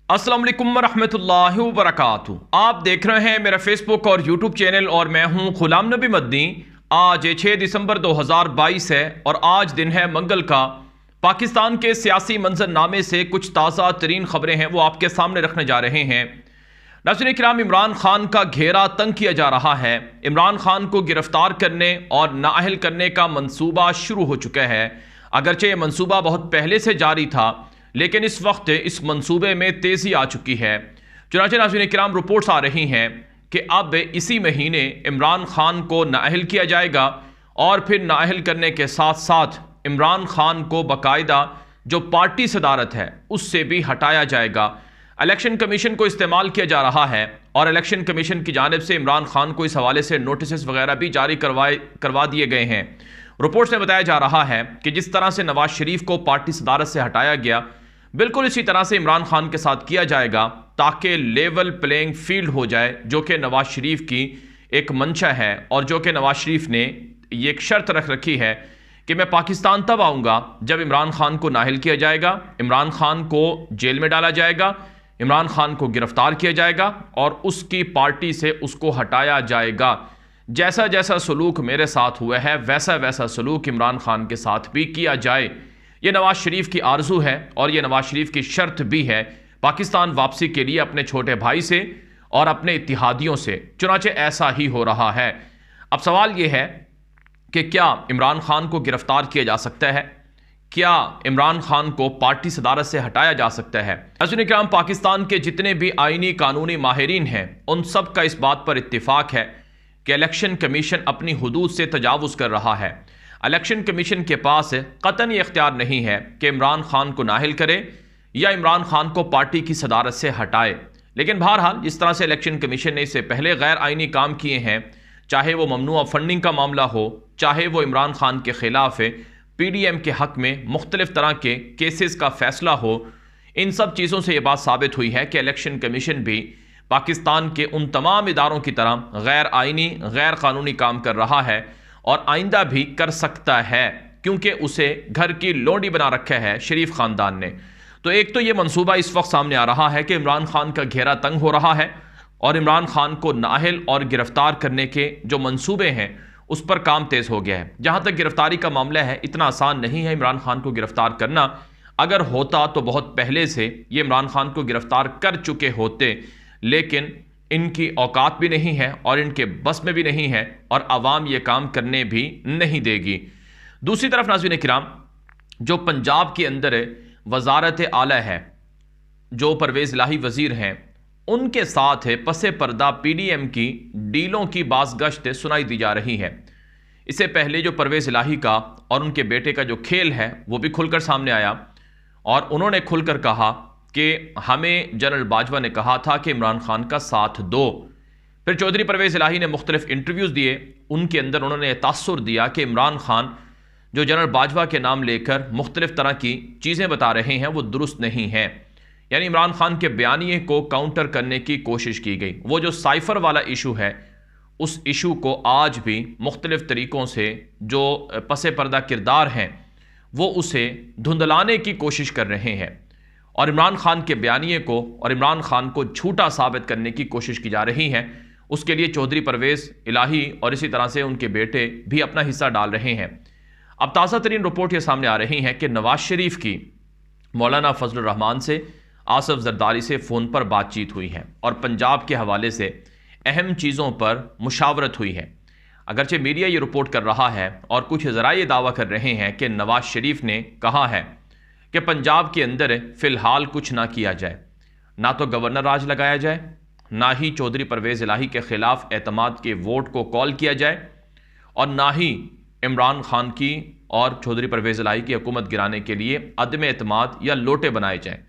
अस्सलाम वालेकुम रहमतुल्लाहि व बरकातुहू। आप देख रहे हैं मेरा फेसबुक और यूट्यूब चैनल और मैं हूं गुलाम नबी मदनी। आज 6 दिसंबर 2022 है और आज दिन है मंगल का। पाकिस्तान के सियासी मंजरनामे से कुछ ताज़ा तरीन खबरें हैं वो आपके सामने रखने जा रहे हैं। नाज़रीन किराम, इमरान खान का घेरा तंग किया जा रहा है। इमरान खान को गिरफ्तार करने और नाअहल करने का मंसूबा शुरू हो चुका है। अगरचे ये मंसूबा बहुत पहले से जारी था, लेकिन इस वक्त इस मंसूबे में तेज़ी आ चुकी है। चुनांचे नाज़रीन किराम, रिपोर्ट्स आ रही हैं कि अब इसी महीने इमरान खान को नाअहल किया जाएगा और फिर नाअहल करने के साथ साथ इमरान खान को बाकायदा जो पार्टी सदारत है उससे भी हटाया जाएगा। इलेक्शन कमीशन को इस्तेमाल किया जा रहा है और इलेक्शन कमीशन की जानिब से इमरान खान को इस हवाले से नोटिस वगैरह भी जारी करवा दिए गए हैं। रिपोर्ट्स में बताया जा रहा है कि जिस तरह से नवाज शरीफ को पार्टी सदारत से हटाया गया, बिल्कुल इसी तरह से इमरान खान के साथ किया जाएगा ताकि लेवल प्लेइंग फील्ड हो जाए, जो कि नवाज शरीफ की एक मंशा है और जो कि नवाज शरीफ ने ये एक शर्त रख रखी है कि मैं पाकिस्तान तब आऊँगा जब इमरान खान को नाअहल किया जाएगा, इमरान खान को जेल में डाला जाएगा, इमरान खान को गिरफ्तार किया जाएगा और उसकी पार्टी से उसको हटाया जाएगा। जैसा जैसा सलूक मेरे साथ हुआ है वैसा वैसा सलूक इमरान खान के साथ भी किया जाए। ये नवाज शरीफ की आरजू है और ये नवाज शरीफ की शर्त भी है पाकिस्तान वापसी के लिए अपने छोटे भाई से और अपने इत्तिहादियों से। चुनांचे ऐसा ही हो रहा है। अब सवाल ये है कि क्या इमरान खान को गिरफ्तार किया जा सकता है, क्या इमरान खान को पार्टी सदारत से हटाया जा सकता है। नाज़रीन किराम, पाकिस्तान के जितने भी आईनी कानूनी माहिरीन हैं उन सब का इस बात पर इत्तिफाक है कि इलेक्शन कमीशन अपनी हुदूद से तजावुज़ कर रहा है। इलेक्शन कमीशन के पास कतन ये इख्तियार नहीं है कि इमरान खान को नाअहल करे या इमरान खान को पार्टी की सदारत से हटाए। लेकिन बहरहाल जिस तरह से इलेक्शन कमीशन ने इससे पहले गैर आइनी काम किए हैं, चाहे वो ममनुआ फंडिंग का मामला हो, चाहे वो इमरान खान के खिलाफ PDM के हक में मुख्तलिफ तरह के केसेस का फैसला हो, इन सब चीज़ों से ये बात साबित हुई है कि इलेक्शन कमीशन भी पाकिस्तान के उन तमाम इदारों की तरह गैर आइनी गैर कानूनी काम कर रहा है और आइंदा भी कर सकता है, क्योंकि उसे घर की लोंडी बना रखा है शरीफ ख़ानदान ने। तो एक तो ये मंसूबा इस वक्त सामने आ रहा है कि इमरान खान का घेरा तंग हो रहा है और इमरान खान को नाअहल और गिरफ्तार करने के जो मंसूबे हैं उस पर काम तेज़ हो गया है। जहाँ तक गिरफ्तारी का मामला है, इतना आसान नहीं है इमरान खान को गिरफ्तार करना। अगर होता तो बहुत पहले से ये इमरान खान को गिरफ्तार कर चुके होते, लेकिन इनकी औकात भी नहीं है और इनके बस में भी नहीं है और अवाम ये काम करने भी नहीं देगी। दूसरी तरफ नाज़रीन किराम, जो पंजाब के अंदर वजारत आला है, जो परवेज़ इलाही वज़ीर हैं, उनके साथ पसे पर्दा PDM की डीलों की बाज़गश्त सुनाई दी जा रही है। इससे पहले जो परवेज़ इलाही का और उनके बेटे का जो खेल है वो भी खुलकर सामने आया और उन्होंने खुलकर कहा कि हमें जनरल बाजवा ने कहा था कि इमरान खान का साथ दो। फिर चौधरी परवेज़ इलाही ने मुख्तलिफ इंटरव्यूज़ दिए, उनके अंदर उन्होंने तासुर दिया कि इमरान खान जो जनरल बाजवा के नाम लेकर मुख्तलिफ तरह की चीज़ें बता रहे हैं वो दुरुस्त नहीं हैं। यानी इमरान खान के बयानिए को काउंटर करने की कोशिश की गई। वो जो साइफर वाला इशू है उस इशू को आज भी मुख्तलिफ तरीक़ों से जो पसे पर्दा किरदार हैं वो उसे धुंधलाने की कोशिश कर रहे हैं और इमरान खान के बयानिए को और इमरान खान को झूठा साबित करने की कोशिश की जा रही है। उसके लिए चौधरी परवेज़ इलाही और इसी तरह से उनके बेटे भी अपना हिस्सा डाल रहे हैं। अब ताज़ा तरीन रिपोर्ट ये सामने आ रही है कि नवाज शरीफ की मौलाना फजल रहमान से, आसफ जरदारी से फ़ोन पर बातचीत हुई है और पंजाब के हवाले से अहम चीज़ों पर मुशावरत हुई है। अगरचे मीडिया ये रिपोर्ट कर रहा है और कुछ ज़राए ये दावा कर रहे हैं कि नवाज शरीफ ने कहा है कि पंजाब के अंदर फ़िलहाल कुछ ना किया जाए, ना तो गवर्नर राज लगाया जाए, ना ही चौधरी परवेज़ इलाही के ख़िलाफ़ एतमाद के वोट को कॉल किया जाए और ना ही इमरान खान की और चौधरी परवेज़ इलाही की हुकूमत गिराने के लिए अदम एतमाद या लोटे बनाए जाएँ।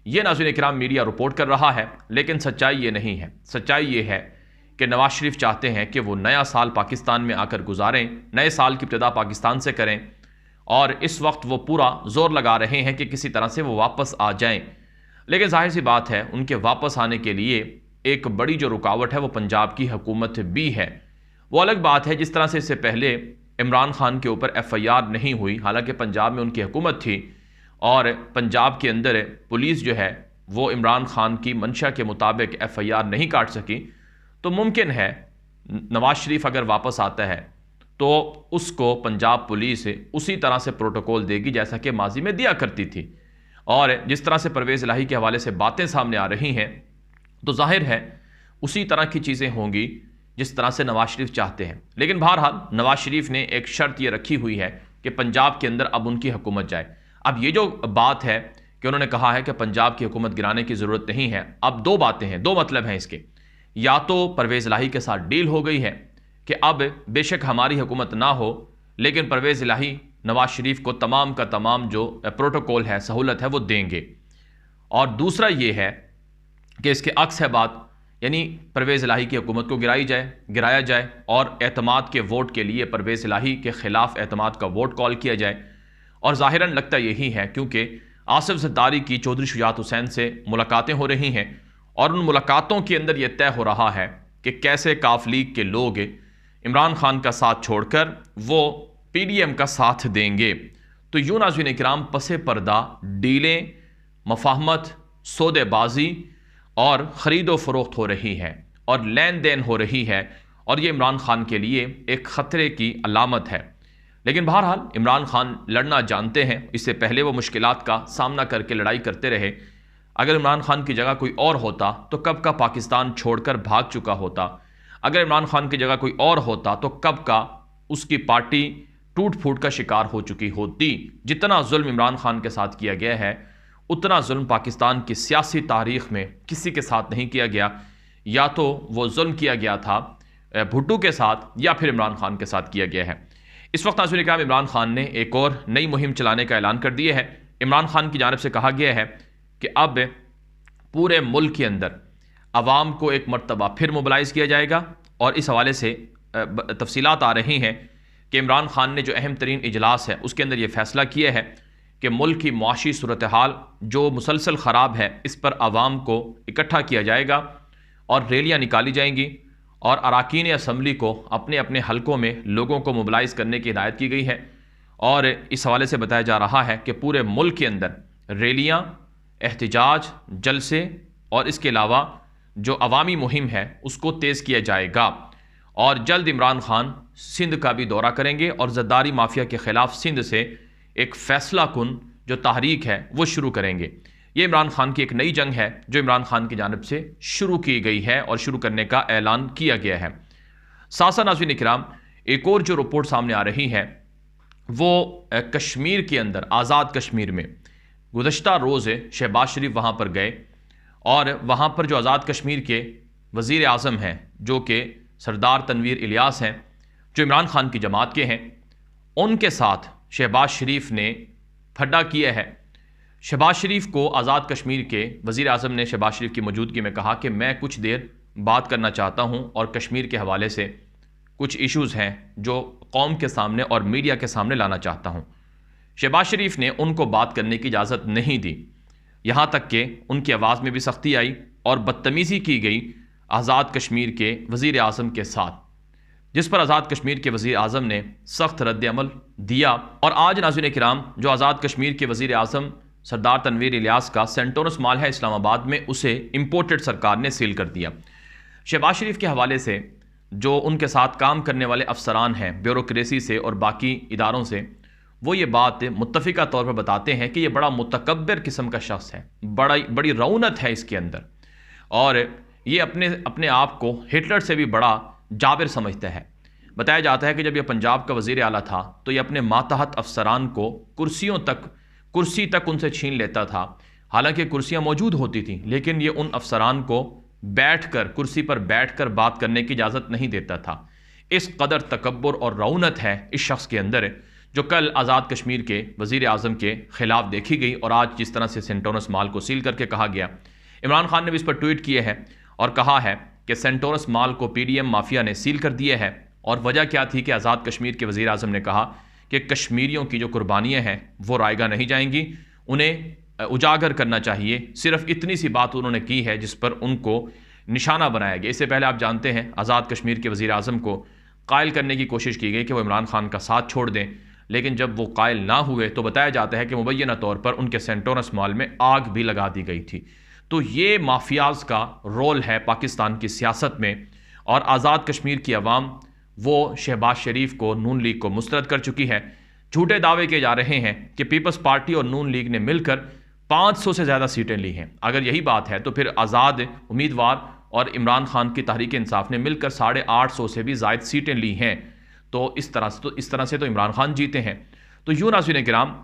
ये नाज़रीन किराम मीडिया रिपोर्ट कर रहा है, लेकिन सच्चाई ये नहीं है। सच्चाई ये है कि नवाज शरीफ चाहते हैं कि वो नया साल पाकिस्तान में आकर गुजारें, नए साल की इब्तिदा पाकिस्तान से करें और इस वक्त वो पूरा जोर लगा रहे हैं कि किसी तरह से वो वापस आ जाएं। लेकिन जाहिर सी बात है उनके वापस आने के लिए एक बड़ी जो रुकावट है वो पंजाब की हुकूमत भी है। वो अलग बात है जिस तरह से इससे पहले इमरान खान के ऊपर FIR नहीं हुई, हालांकि पंजाब में उनकी हुकूमत थी और पंजाब के अंदर पुलिस जो है वो इमरान खान की मंशा के मुताबिक FIR नहीं काट सकी, तो मुमकिन है नवाज शरीफ अगर वापस आता है तो उसको पंजाब पुलिस उसी तरह से प्रोटोकॉल देगी जैसा कि माजी में दिया करती थी। और जिस तरह से परवेज़ इलाही के हवाले से बातें सामने आ रही हैं, तो जाहिर है उसी तरह की चीज़ें होंगी जिस तरह से नवाज शरीफ चाहते हैं। लेकिन बहरहाल नवाज शरीफ ने एक शर्त ये रखी हुई है कि पंजाब के अंदर अब उनकी हुकूमत जाए। अब ये जो बात है कि उन्होंने कहा है कि पंजाब की हुकूमत गिराने की ज़रूरत नहीं है, अब दो बातें हैं, दो मतलब हैं इसके। या तो परवेज़ इलाही के साथ डील हो गई है कि अब बेशक हमारी हुकूमत ना हो, लेकिन परवेज़ इलाही नवाज शरीफ को तमाम का तमाम जो प्रोटोकॉल है, सहूलत है, वो देंगे। और दूसरा ये है कि इसके अक्स है बात, यानी परवेज़ इलाही की हुकूमत को गिराया जाए और एतमाद के वोट के लिए परवेज़ इलाही के ख़िलाफ़ एतमाद का वोट कॉल किया जाए। और ज़ाहिरन लगता यही है क्योंकि आसिफ ज़रदारी की चौधरी शुजात हुसैन से मुलाकातें हो रही हैं और उन मुलाकातों के अंदर यह तय हो रहा है कि कैसे काफ लीग के लोग इमरान खान का साथ छोड़कर वो PDM का साथ देंगे। तो यूं नाज़रीन इकराम, पसे पर्दा डीलें, मफाहमत, सौदेबाजी और ख़रीदो फ़रोख्त हो रही है और लेन देन हो रही है, और ये इमरान खान के लिए एक ख़तरे की अलामत है। लेकिन बहरहाल इमरान खान लड़ना जानते हैं, इससे पहले वो मुश्किलात का सामना करके लड़ाई करते रहे। अगर इमरान खान की जगह कोई और होता तो कब का पाकिस्तान छोड़कर भाग चुका होता। अगर इमरान खान की जगह कोई और होता तो कब का उसकी पार्टी टूट फूट का शिकार हो चुकी होती। जितना जुल्म इमरान खान के साथ किया गया है, उतना जुल्म पाकिस्तान की सियासी तारीख़ में किसी के साथ नहीं किया गया। या तो वो जुल्म किया गया था भुट्टो के साथ या फिर इमरान खान के साथ किया गया है। इस वक्त नाज़रीन इकराम, इमरान खान ने एक और नई मुहिम चलाने का ऐलान कर दिया है। इमरान खान की जानिब से कहा गया है कि अब पूरे मुल्क के अंदर आवाम को एक मरतबा फिर मोबिलाइज़ किया जाएगा। और इस हवाले से तफसीलात आ रही हैं कि इमरान खान ने जो अहम तरीन इजलास है उसके अंदर यह फ़ैसला किया है कि मुल्क की मुआशी सूरत हाल जो मुसलसल ख़राब है, इस पर आवाम को इकट्ठा किया जाएगा और रैलियाँ निकाली जाएंगी और अराकीन असम्बली को अपने अपने हलकों में लोगों को मोबिलाइज़ करने की हिदायत की गई है। और इस हवाले से बताया जा रहा है कि पूरे मुल्क के अंदर रैलियाँ, एहतिजाज, जलसे और इसके अलावा जो अवामी मुहिम है उसको तेज़ किया जाएगा। और जल्द इमरान खान सिंध का भी दौरा करेंगे और ज़रदारी माफिया के ख़िलाफ़ सिंध से एक फ़ैसला कुन जो तहरीक है वो शुरू करेंगे। ये इमरान खान की एक नई जंग है जो इमरान खान की जानिब से शुरू की गई है और शुरू करने का ऐलान किया गया है। साथ नाज़रीन इकराम, एक और जो रिपोर्ट सामने आ रही है वो कश्मीर के अंदर, आज़ाद कश्मीर में गुज़श्ता रोज़ शहबाज शरीफ वहाँ पर गए और वहाँ पर जो आज़ाद कश्मीर के वज़ीर आज़म हैं जो कि सरदार तनवीर इलियास हैं, जो इमरान खान की जमात के हैं, उनके साथ शहबाज शरीफ ने फड्डा किया है। शहबाज शरीफ को आज़ाद कश्मीर के वज़ीर आज़म ने शहबाज शरीफ की मौजूदगी में कहा कि मैं कुछ देर बात करना चाहता हूँ और कश्मीर के हवाले से कुछ इश्यूज़ हैं जो कौम के सामने और मीडिया के सामने लाना चाहता हूँ। शहबाज शरीफ ने उनको बात करने की इजाज़त नहीं दी, यहाँ तक कि उनकी आवाज़ में भी सख्ती आई और बदतमीज़ी की गई आज़ाद कश्मीर के वज़ीर आज़म के साथ, जिस पर आज़ाद कश्मीर के वज़ीर आज़म ने सख्त रद्द-ए-अमल दिया। और आज नाज़रीन किराम, जो आज़ाद कश्मीर के वज़ीर आज़म सरदार तनवीर इलियास का सेंटोरस माल है इस्लामाबाद में, उसे इम्पोर्टेड सरकार ने सील कर दिया। शहबाज शरीफ के हवाले से जो उनके साथ काम करने वाले अफसरान हैं ब्यूरोक्रेसी से और बाकी इदारों से, वो ये बात मुत्तफ़िका तौर पर बताते हैं कि ये बड़ा मुतकब्बिर किस्म का शख्स है, बड़ी रौनत है इसके अंदर, और ये अपने आप को हिटलर से भी बड़ा जाबिर समझता है। बताया जाता है कि जब यह पंजाब का वज़ीर आला था तो ये अपने मातहत अफसरान को कुर्सी तक उनसे छीन लेता था। हालांकि कुर्सियां मौजूद होती थीं, लेकिन ये उन अफसरान को कुर्सी पर बैठकर बात करने की इजाज़त नहीं देता था। इस कदर तकब्बुर और रौनत है इस शख्स के अंदर, जो कल आज़ाद कश्मीर के वज़ीर आज़म के ख़िलाफ़ देखी गई और आज जिस तरह से सेंटोरस माल को सील करके कहा गया। इमरान खान ने भी इस पर ट्वीट किया है और कहा है कि सेंटोरस माल को PDM माफिया ने सील कर दिया है। और वजह क्या थी कि आज़ाद कश्मीर के वज़ीर आज़म ने कहा कि कश्मीरियों की जो कुर्बानियाँ हैं वो रायगा नहीं जाएंगी, उन्हें उजागर करना चाहिए। सिर्फ इतनी सी बात उन्होंने की है जिस पर उनको निशाना बनाया गया। इससे पहले आप जानते हैं आज़ाद कश्मीर के वज़ीर आज़म को कायल करने की कोशिश की गई कि वो इमरान खान का साथ छोड़ दें, लेकिन जब वो कायल ना हुए तो बताया जाता है कि मुबैना तौर पर उनके सेंटोरस माल में आग भी लगा दी गई थी। तो ये माफियाज का रोल है पाकिस्तान की सियासत में। और आज़ाद कश्मीर की अवाम वो शहबाज शरीफ को, नून लीग को मुस्तरद कर चुकी है। झूठे दावे किए जा रहे हैं कि पीपल्स पार्टी और नून लीग ने मिलकर 500 से ज़्यादा सीटें ली हैं। अगर यही बात है तो फिर आज़ाद उम्मीदवार और इमरान खान की तहरीक इंसाफ ने मिलकर 850 से भी ज़ायद सीटें ली हैं। तो इस तरह से तो इमरान खान जीते हैं। तो यूँ नाज़रीन किराम,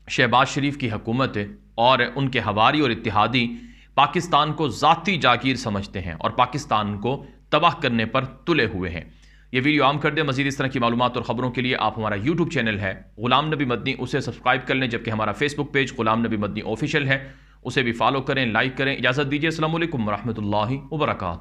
शहबाज शरीफ की हुकूमत और उनके हवारी और इत्तेहादी पाकिस्तान को ज़ाती जागीर समझते हैं और पाकिस्तान को तबाह करने पर तुले हुए हैं। ये वीडियो आम कर दें। मज़ीद इस तरह की मालूमात और ख़बरों के लिए आप हमारा यूट्यूब चैनल है ग़ुलाम नबी मदनी, उसे सब्सक्राइब कर लें, जबकि हमारा फेसबुक पेज ग़ुलाम नबी मदनी ऑफिशियल है, उसे भी फॉलो करें, लाइक करें। इजाज़त दीजिए। अस्सलामु अलैकुम व रहमतुल्लाहि व बरकातहू।